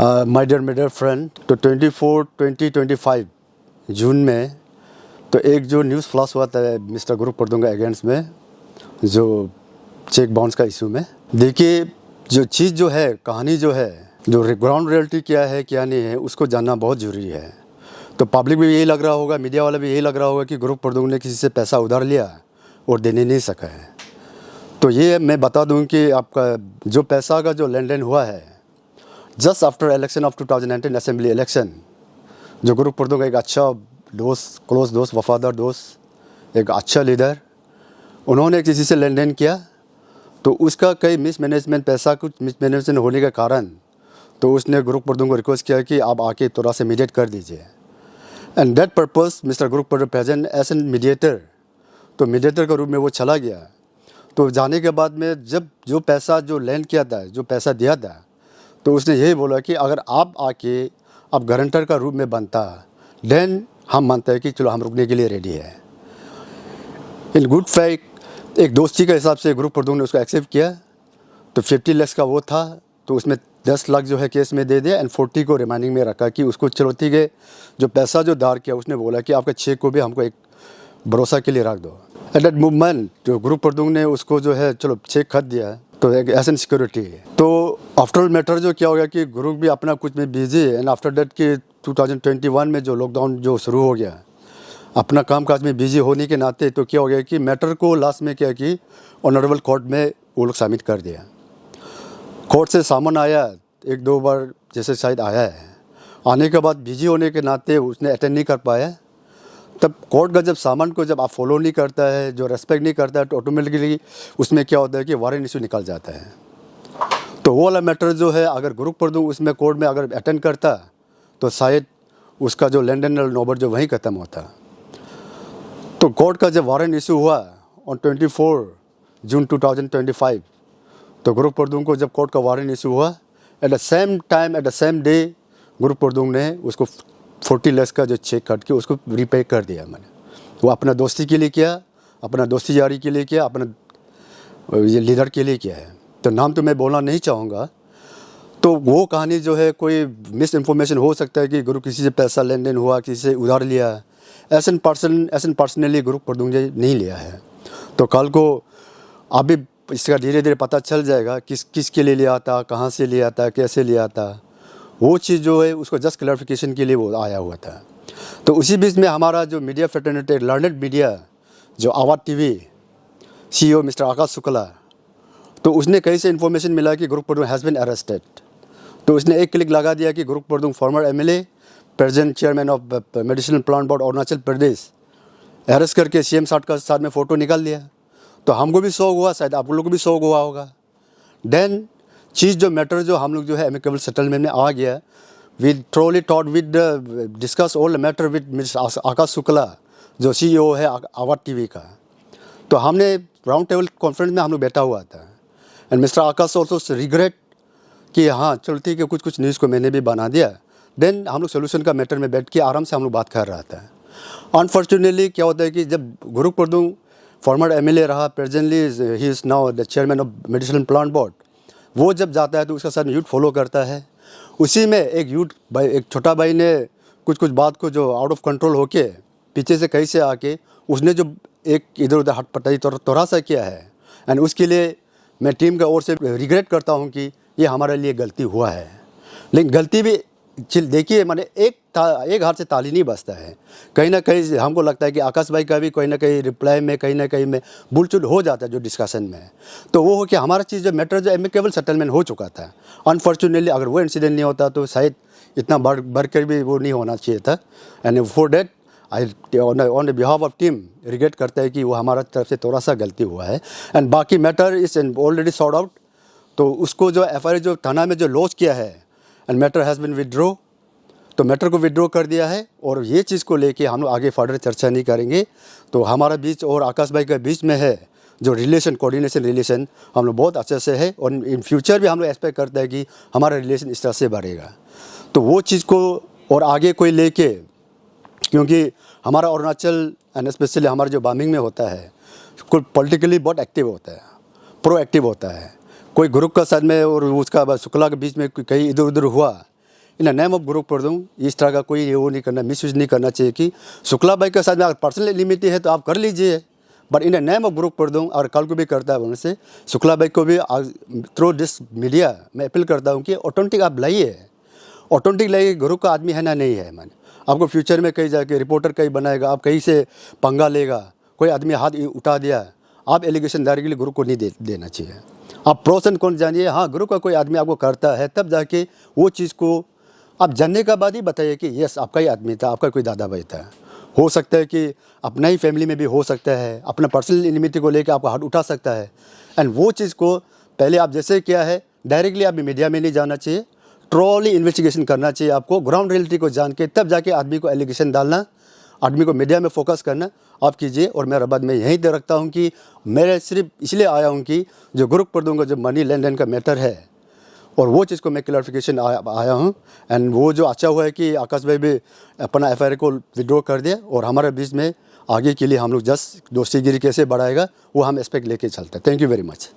My dear friend, तो 2025 जून में तो एक जो न्यूज़ फ्लैश हुआ था मिस्टर गुरु प्रदुंगा अगेंस्ट में, जो चेक बाउंस का इशू में। देखिए, जो चीज़ जो है, कहानी जो है, जो ग्राउंड रियलिटी क्या है क्या नहीं है, उसको जानना बहुत ज़रूरी है। तो पब्लिक भी यही लग रहा होगा, मीडिया वाला भी यही लग रहा होगा कि गुरु प्रदुंगा ने किसी से पैसा उधार लिया और देने नहीं सका है। तो ये मैं बता दूं कि आपका जो पैसा का जो लेन देन हुआ है just after election of 2019 assembly election, जो गुरु प्रदुंगा एक अच्छा दोस्त, क्लोज दोस्त, वफादार दोस्त, एक अच्छा लीडर, उन्होंने किसी से लेन देन किया, तो उसका कई मिसमैनेजमेंट, पैसा कुछ मिसमैनेजमेंट होने के कारण तो उसने गुरु प्रदुंगा को रिक्वेस्ट किया कि आप आके थोड़ा से मीडिएट कर दीजिए। And that purpose mister Guru प्रदुंगा present as an mediator, तो मीडिएटर के रूप में वो चला गया। तो जाने के बाद में जब जो पैसा जो लैंड किया था, जो पैसा दिया था, तो उसने यही बोला कि अगर आप आके आप गारंटर का रूप में बनता, देन हम मानते हैं कि चलो हम रुकने के लिए रेडी है। इन गुड फैक्ट एक दोस्ती के हिसाब से गुरु प्रदुंगा ने उसको एक्सेप्ट किया। तो 50 लाख का वो था, तो उसमें 10 लाख जो है केस में दे दिया एंड 40 को रिमाइंडिंग में रखा कि उसको चलो ठीक है, जो पैसा जो दार किया उसने बोला कि आपका चेक को भी हमको एक भरोसा के लिए रख दो। एट दैट मूवमेंट जो गुरु प्रदुंगा ने उसको जो है चलो चेक खत दिया, तो एक एस एन सिक्योरिटी। तो आफ्टर मैटर जो क्या हो गया कि गुरु भी अपना कुछ में बिजी है, एंड आफ्टर दैट कि 2021 में जो लॉकडाउन जो शुरू हो गया, अपना काम काज में बिजी होने के नाते तो क्या हो गया कि मैटर को लास्ट में क्या कि ऑनरेबल कोर्ट में वो लोग सबमिट कर दिया। कोर्ट से सामान आया, एक दो बार जैसे शायद आया है, आने के बाद बिजी होने के नाते उसने अटेंड नहीं कर पाया। तब कोर्ट का जब सामान को जब आप फॉलो नहीं करता है, जो रेस्पेक्ट नहीं करता है, तो ऑटोमेटिकली उसमें क्या होता है कि वारंट इशू निकल जाता है। तो वो वाला मैटर जो है, अगर गुरु प्रदुंगा उसमें कोर्ट में अगर अटेंड करता तो शायद उसका जो लेन देन नौबत जो वहीं ख़त्म होता। तो कोर्ट का जब वारंट इशू हुआ ऑन 24 जून 2025, तो गुरु प्रदुंगा को जब कोर्ट का वारंट इशू हुआ, at the same time at the same day गुरु प्रदुंगा ने उसको 40 लाख का जो चेक काट के उसको रीपे कर दिया। मैंने वो अपना दोस्ती के लिए किया, अपना दोस्ती यारी के लिए किया, अपना ये लीडर के लिए किया है। तो नाम तो मैं बोलना नहीं चाहूँगा। तो वो कहानी जो है, कोई मिस इन्फॉर्मेशन हो सकता है कि गुरु किसी से पैसा लेन देन हुआ, किसी से उधार लिया, ऐसा पर्सनली गुरु प्रदुंगा ने नहीं लिया है। तो कल को अभी इसका धीरे धीरे पता चल जाएगा किसके लिए लिया था, कहाँ से लिया था, कैसे लिया था। वो चीज़ जो है उसको जस्ट क्लैरिफिकेशन के लिए वो आया हुआ था। तो उसी बीच में हमारा जो मीडिया फ्रेटर्निटी, लर्नेड मीडिया, जो आवाज़ TV CEO mister Akash Shukla, तो उसने कहीं से इन्फॉर्मेशन मिला कि गुरु प्रदुंगा हैज़ बीन अरेस्टेड। तो उसने एक क्लिक लगा दिया कि Guru Pradunga former MLA, present chairman of medicinal plant board Arunachal Pradesh, arrest करके CM साथ में फ़ोटो निकाल लिया। तो हमको भी शौक हुआ, शायद आप लोग को भी शौक हुआ होगा। देन चीज़ जो मैटर जो हम लोग जो है एमिकेबल सेटलमेंट में आ गया। We thoroughly thought with discuss all matter with mister Akash Shukla, जो CEO है आवाज़ टीवी का। तो हमने राउंड टेबल कॉन्फ्रेंस में हम लोग बैठा हुआ था, and mister Akash also regret कि हाँ चलो ठीक है, कुछ न्यूज़ को मैंने भी बना दिया। देन हम लोग सोल्यूशन का मैटर में बैठ के आराम से हम लोग बात कर रहा था। अनफॉर्चुनेटली क्या होता है कि जब गुरु प्रदुंगा फॉर्मर MLA रहा, presently he is now the chairman of medicinal plant board, वो जब जाता है तो उसका साथ यूथ फॉलो करता है। उसी में एक छोटा भाई ने कुछ बात को जो आउट ऑफ कंट्रोल होके पीछे से कहीं से आके उसने जो एक इधर उधर हटपटाई थोड़ा सा किया है, एंड उसके लिए मैं टीम का ओर से रिग्रेट करता हूँ कि ये हमारे लिए गलती हुआ है। लेकिन गलती भी देखिए, माने एक हाथ से ताली नहीं बजता है। कहीं ना कहीं हमको लगता है कि आकाश भाई का भी कहीं ना कहीं रिप्लाई में कहीं ना कहीं में भूलचूल हो जाता है जो डिस्कशन में। तो वो हो कि हमारा चीज़ जो मैटर जो एमिकेबल सेटलमेंट हो चुका था। अनफॉर्चुनेटली अगर वो इंसिडेंट नहीं होता तो शायद इतना बढ़ कर भी वो नहीं होना चाहिए था। And for date I on the behalf of team regret करता है कि वो हमारा तरफ से थोड़ा सा गलती हुआ है। एंड बाकी matter is already sort out. तो उसको जो FIR जो थाना में जो लॉन्च किया है, and matter has been withdraw, तो मैटर को विड्रॉ कर दिया है। और ये चीज़ को लेके हम लोग आगे फर्दर चर्चा नहीं करेंगे। तो हमारा बीच और आकाश भाई के बीच में है जो रिलेशन, कोऑर्डिनेशन रिलेशन हम लोग बहुत अच्छे से है, और इन फ्यूचर भी हम लोग एक्सपेक्ट करते हैं कि हमारा रिलेशन इस तरह से बढ़ेगा। तो वो चीज़ को और आगे कोई लेके, क्योंकि हमारा अरुणाचल एंड स्पेशली हमारा जो बामिंग में होता है, कोई पॉलिटिकली बहुत एक्टिव होता है, प्रोएक्टिव होता है। कोई ग्रुप का साथ में और उसका शुक्ला के बीच में कहीं इधर उधर हुआ इन नेम ऑफ ग्रुप प्रदुंग इस तरह का कोई वो नहीं करना, मिसयूज नहीं करना चाहिए कि शुक्ला भाई के साथ में अगर पर्सनल एनिमिटी है तो आप कर लीजिए, but in name of group Pradung और कल को भी करता है बोलने से शुक्ला भाई को भी थ्रू दिस मीडिया मैं अपील करता हूँ कि ऑथेंटिक आप लाइए, ऑथेंटिक लाइए, ग्रुप का आदमी है ना नहीं है। मैंने आपको फ्यूचर में कहीं जाके रिपोर्टर कहीं बनाएगा, आप कहीं से पंगा लेगा, कोई आदमी हाथ उठा दिया, आप एलिगेशन डायरेक्टली ग्रुप को नहीं देना चाहिए। आप प्रोस एंड कॉन्स जानिए, हाँ ग्रुप का कोई आदमी आपको करता है तब जाके वो चीज़ को आप जानने के बाद ही बताइए कि यस आपका ही आदमी था, आपका कोई दादा भाई था। हो सकता है कि अपना ही फैमिली में भी हो सकता है, अपना पर्सनल एनिमिटी को लेकर आपका हाथ उठा सकता है, एंड वो चीज़ को पहले आप जैसे किया है डायरेक्टली आप मीडिया में नहीं जाना चाहिए, ट्रॉली इन्वेस्टिगेशन करना चाहिए आपको, ग्राउंड रियलिटी को जान के तब जाके आदमी को एलिगेशन डालना, आदमी को मीडिया में फोकस करना आप कीजिए। और मेरा बाद में यहीं दे रखता हूँ कि मैं सिर्फ इसलिए आया हूँ कि जो ग्रुप पर दूँगा जो मनी लेन देन का मैटर है और वो चीज़ को मैं क्लैरिफिकेशन आया हूँ। एंड वो जो अच्छा हुआ है कि आकाश भाई भी अपना FIR को विड्रॉ कर दिया और हमारे बीच में आगे के लिए हम लोग जस्ट दोस्तीगिरी कैसे बढ़ाएगा वो हम एस्पेक्ट लेके चलते हैं। Thank you very much.